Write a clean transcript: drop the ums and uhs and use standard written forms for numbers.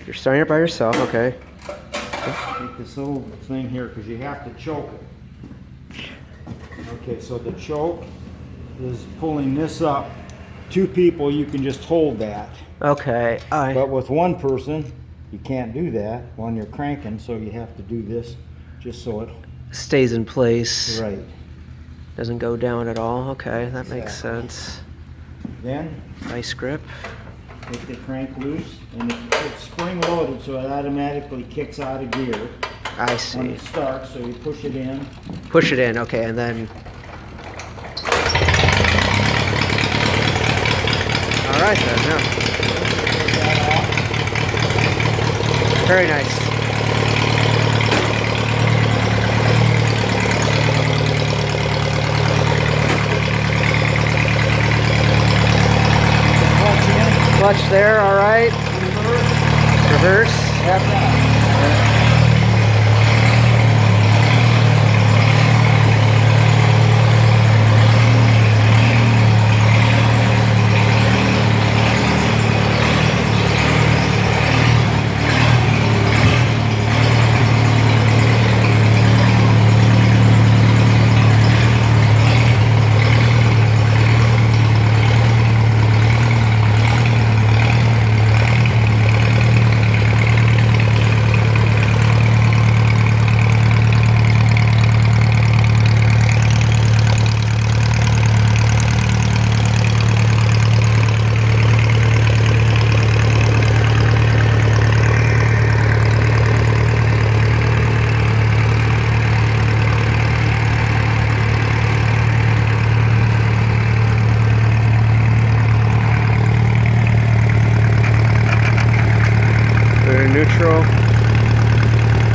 You're starting it by yourself, okay. Take this little thing here because you have to choke it. Okay, so the choke is pulling this up. 2 people, you can just hold that. Okay, But with 1 person, you can't do that when you're cranking, so you have to do this just so it stays in place. right. Doesn't go down at all. Okay, that makes sense. Then Vice grip. take the crank loose, and it's spring loaded, so it automatically kicks out of gear I when see. it starts. So you push it in. Push it in, okay, and then. All right then, yeah. Very nice. Clutch there, all right. Reverse. Neutral.